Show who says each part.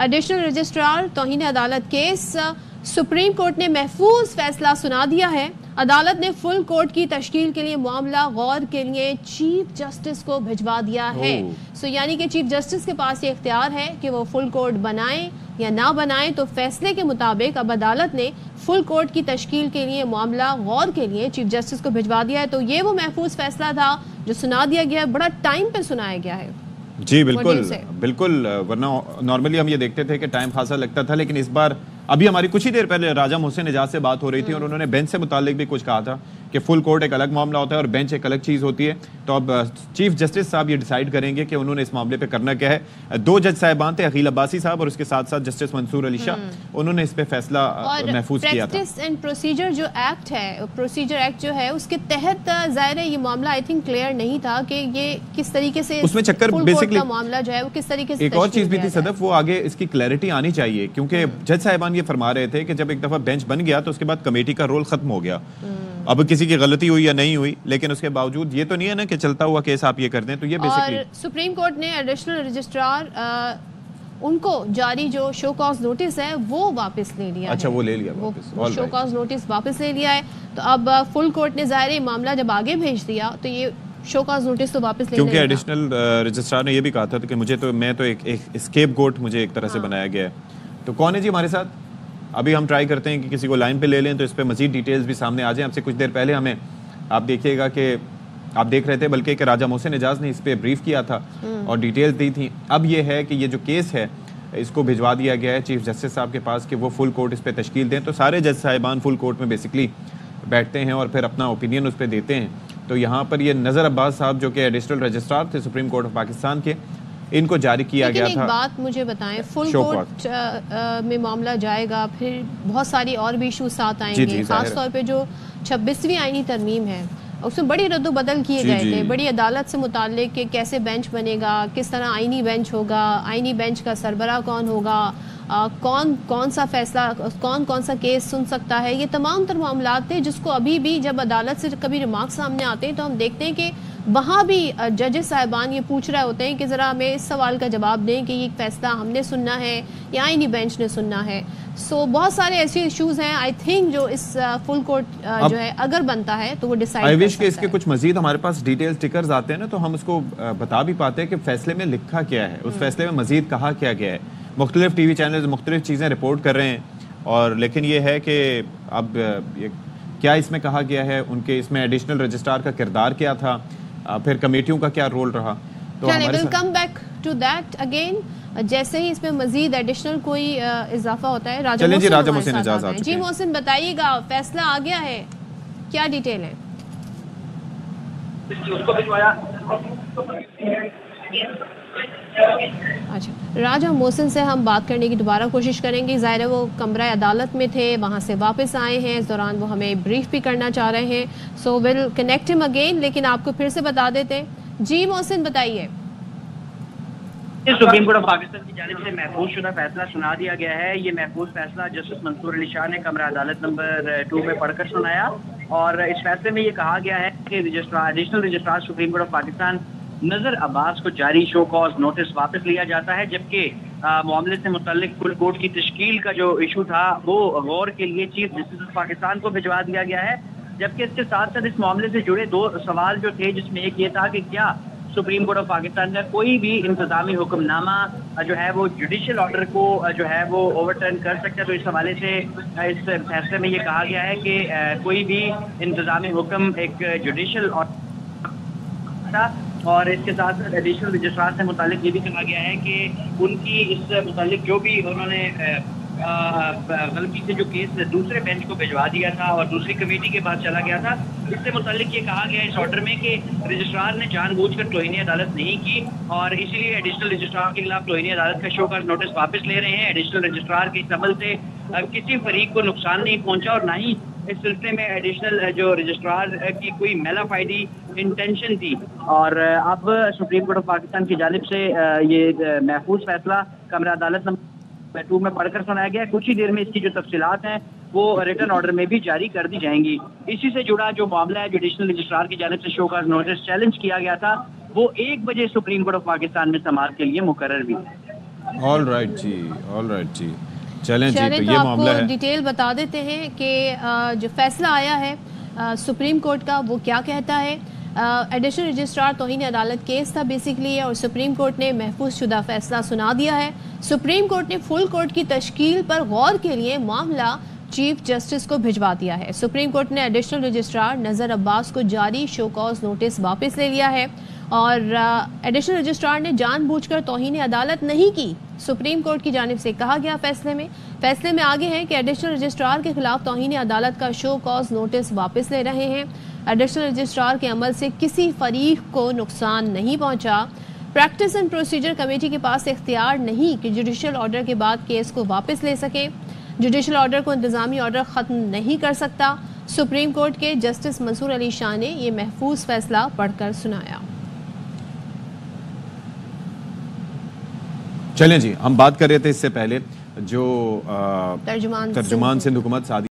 Speaker 1: Additional registrar तौहीन अदालत case supreme court ने महफूज फैसला सुना दिया है। अदालत ने फुल कोर्ट की तश्कील के लिए मामला गौर के लिए चीफ जस्टिस को भिजवा दिया है। सो यानी कि चीफ जस्टिस के पास ये इख्तियार है कि वो फुल कोर्ट बनाएं या ना बनाएं। तो फैसले के मुताबिक अब अदालत ने फुल कोर्ट की तश्कील के लिए मामला गौर के लिए चीफ जस्टिस को भिजवा दिया है। तो ये वो महफूज फैसला था जो सुना दिया गया, बड़ा टाइम पे सुनाया गया है।
Speaker 2: जी बिल्कुल बिल्कुल, वरना नॉर्मली हम ये देखते थे कि टाइम खासा लगता था, लेकिन इस बार अभी हमारी कुछ ही देर पहले राजा मोहसिन एजाज से बात हो रही थी और उन्होंने बेंच से मुतालिक भी कुछ कहा था कि फुल कोर्ट एक अलग मामला होता है और बेंच एक अलग चीज़ होती है। तो अब चीफ जस्टिस साहब ये डिसाइड करेंगे कि उन्होंने इस मामले पे करना क्या है। 2 जज साहिबान थे, अकील अब्बासी साहब और उसके साथ साथ जस्टिस मंसूर अली शाह, उन्होंने इस पे फैसला महफूज किया था।
Speaker 1: प्रैक्टिस एंड प्रोसीजर जो एक्ट है, प्रोसीजर एक्ट जो है, उसके तहत ज़ाहिर है ये मामला आई थिंक क्लियर नहीं था कि ये किस तरीके से
Speaker 2: उसमें चक्कर बेसिकली
Speaker 1: मामला जो है वो किस तरीके से।
Speaker 2: एक और चीज़ भी थी सदफ, वो आगे इसकी क्लैरिटी आनी चाहिए, क्योंकि जज साहिबान ये फरमा रहे थे कि जब एक दफ़ा बेंच बन गया तो उसके बाद कमेटी का रोल खत्म हो गया। अब किसी की गलती हुई या नहीं हुई, लेकिन उसके बावजूद ये तो नहीं है ना कि चलता हुआ केस आप ये कर दें। तो ये बेसिकली
Speaker 1: और सुप्रीम कोर्ट ने एडिशनल रजिस्ट्रार उनको जारी जो शो कॉज नोटिस है वो वापस ले लिया।
Speaker 2: अच्छा, वो ले लिया
Speaker 1: वापस, वो शो कॉज नोटिस वापस ले लिया है। तो अब फुल कोर्ट ने ज़ाहिर मामला जब आगे भेज दिया तो ये शो कॉज नोटिस तो वापस ले,
Speaker 2: क्योंकि एडिशनल रजिस्ट्रार ने ये भी कहा था कि मुझे तो मैं तो एक स्केप गोट मुझे एक तरह से बनाया गया है। तो कौन है जी हमारे साथ? अभी हम ट्राई करते हैं कि किसी को लाइन पे ले लें तो इस पर मजीद डिटेल्स भी सामने आ जाएं। आपसे कुछ देर पहले हमें आप देखिएगा कि आप देख रहे थे बल्कि कि राजा मोहसिन एजाज ने इस पर ब्रीफ किया था और डिटेल्स दी थी। अब ये है कि ये जो केस है इसको भिजवा दिया गया है चीफ जस्टिस साहब के पास कि वो फुल कोर्ट इस पर तश्कील दें। तो सारे जज साहिबान फुल कोर्ट में बेसिकली बैठते हैं और फिर अपना ओपिनियन उस पर देते हैं। तो यहाँ पर ये नज़र अब्बास साहब जो कि एडिशनल रजिस्ट्रार थे सुप्रीम कोर्ट ऑफ पाकिस्तान के, इनको जारी किया गया था।
Speaker 1: एक बात मुझे बताएं, फुल कोर्ट में मामला जाएगा, फिर बहुत सारी और भी इशूज साथ आएंगे, खास तौर पे जो 26वीं आईनी तरमीम है उसमें बड़ी रद्द-बदल किए गए थे। बड़ी अदालत से मुताल्लिक कि कैसे बेंच बनेगा, किस तरह आईनी बेंच होगा, आईनी बेंच का सरबरा कौन होगा, कौन सा फैसला, कौन सा केस सुन सकता है, ये तमाम तर मामलात थे जिसको अभी भी जब अदालत से कभी रिमार्क सामने आते हैं तो हम देखते हैं कि वहाँ भी जजेस साहिबान ये पूछ रहे होते हैं कि ज़रा हमें इस सवाल का जवाब दें कि ये फैसला हमने सुनना है या आईनी बेंच ने सुनना है। सो बहुत सारे ऐसे इश्यूज़ हैं आई थिंक जो इस फुल कोर्ट जो है अगर बनता है तो वो डिसाइड
Speaker 2: आई विश के इसके कुछ मजीद हमारे पास डिटेल स्टिकर्स आते हैं ना तो हम उसको बता भी पाते हैं कि फैसले में लिखा क्या है, उस फैसले में मजीद कहा क्या गया है। मुख्तलिफ टीवी चैनल मुख्तलिफ चीज़ें रिपोर्ट कर रहे हैं और लेकिन ये है कि अब क्या इसमें कहा गया है, उनके इसमें एडिशनल रजिस्ट्रार का किरदार क्या था, फिर कमेटियों का क्या रोल रहा। तो
Speaker 1: will come back to that again जैसे ही इसमें मजीद एडिशनल कोई इजाफा होता है। राजा मोहसिन एजाज आ चुके हैं। जी मोहसिन बताइएगा, फैसला आ गया है, क्या डिटेल है? अच्छा, राजा मोहसिन से हम बात करने की दोबारा कोशिश करेंगे। ज़ाहिर है वो कमरा अदालत में थे, वहाँ से वापस आए हैं, इस दौरान वो हमें ब्रीफ भी करना चाह रहे हैं। So will connect him again, लेकिन आपको फिर से बता देते हैं। जी मोहसिन बताइए।
Speaker 3: सुप्रीम कोर्ट ऑफ पाकिस्तान की जानिब से महफूज शुदा फैसला सुना दिया गया है। ये महफूज फैसला जस्टिस मंसूर अली शाह ने कमरा अदालत नंबर 2 में पढ़कर सुनाया और इस फैसले में ये कहा गया है कि additional registrar supreme court of Pakistan नजर अब्बास को जारी शो कॉज नोटिस वापस लिया जाता है, जबकि मामले से मुतल्लिक फुल कोर्ट की तश्कील का जो इशू था वो गौर के लिए चीफ जस्टिस ऑफ पाकिस्तान को भिजवा दिया गया है। जबकि इसके साथ साथ इस मामले से जुड़े 2 सवाल जो थे, जिसमें एक ये था कि क्या सुप्रीम कोर्ट ऑफ पाकिस्तान का कोई भी इंतजामी हुक्मनामा जो है वो जुडिशियल ऑर्डर को जो है वो ओवरटर्न कर सकता है। तो इस हवाले से इस फैसले में ये कहा गया है कि कोई भी इंतजामी हुक्म एक जुडिशियल ऑर्डर और इसके साथ साथ एडिशनल रजिस्ट्रार से मुतालिक ये भी कहा गया है कि उनकी इस मुतालिक जो भी उन्होंने गलती से जो केस दूसरे बेंच को भिजवा दिया था और दूसरी कमेटी के पास चला गया था, इससे मुतालिक ये कहा गया इस ऑर्डर में कि रजिस्ट्रार ने जानबूझकर तौहीन अदालत नहीं की और इसीलिए एडिशनल रजिस्ट्रार के खिलाफ तौहीन अदालत का शो कॉज नोटिस वापस ले रहे हैं। एडिशनल रजिस्ट्रार के इस अमल से किसी फरीक को नुकसान नहीं पहुंचा और ना ही इस सिलसिले में एडिशनल जो रजिस्ट्रार की कोई मेलाफाइडी इंटेंशन थी। और अब सुप्रीम कोर्ट ऑफ पाकिस्तान की जानिब से ये महफूज फैसला कमरा अदालत नंबर 2 में पढ़कर सुनाया गया। कुछ ही देर में इसकी जो तफसीलात हैं वो रिटर्न ऑर्डर में भी जारी कर दी जाएंगी। इसी से जुड़ा जो मामला है, जुडिशनल रजिस्ट्रार की जानिब से शो कॉज नोटिस चैलेंज किया गया था, वो 1 बजे सुप्रीम कोर्ट ऑफ पाकिस्तान में समाअत के लिए मुकर्रर भी है।
Speaker 2: ऑल राइट जी चलें जी, तो ये मामला है।
Speaker 1: डिटेल बता देते हैं कि जो फैसला आया है सुप्रीम कोर्ट का वो क्या कहता है। एडिशनल रजिस्ट्रार तौहीन अदालत केस था बेसिकली, और सुप्रीम कोर्ट ने महफूज शुदा फैसला सुना दिया है। सुप्रीम कोर्ट ने फुल कोर्ट की तश्कील पर गौर के लिए मामला चीफ जस्टिस को भिजवा दिया है। सुप्रीम कोर्ट ने एडिशनल रजिस्ट्रार नज़र अब्बास को जारी शो कॉज नोटिस वापस ले लिया है, और एडिशनल रजिस्ट्रार ने जानबूझकर तौहीन अदालत नहीं की, सुप्रीम कोर्ट की जानिब से कहा गया। फैसले में आगे है कि एडिशनल रजिस्ट्रार के खिलाफ तौहीन अदालत का शो कॉज नोटिस वापस ले रहे हैं। एडिशनल रजिस्ट्रार के अमल से किसी फरीक को नुकसान नहीं पहुंचा। प्रैक्टिस एंड प्रोसीजर कमेटी के पास इख्तियार नहीं कि जुडिशल ऑर्डर के बाद केस को वापस ले सके। जुडिशल ऑर्डर को इंतजामी ऑर्डर ख़त्म नहीं कर सकता। सुप्रीम कोर्ट के जस्टिस मंसूर अली शाह ने ये महफूज फैसला पढ़कर सुनाया।
Speaker 2: चलें जी, हम बात कर रहे थे इससे पहले जो
Speaker 1: तर्जुमान सिंध हुकूमत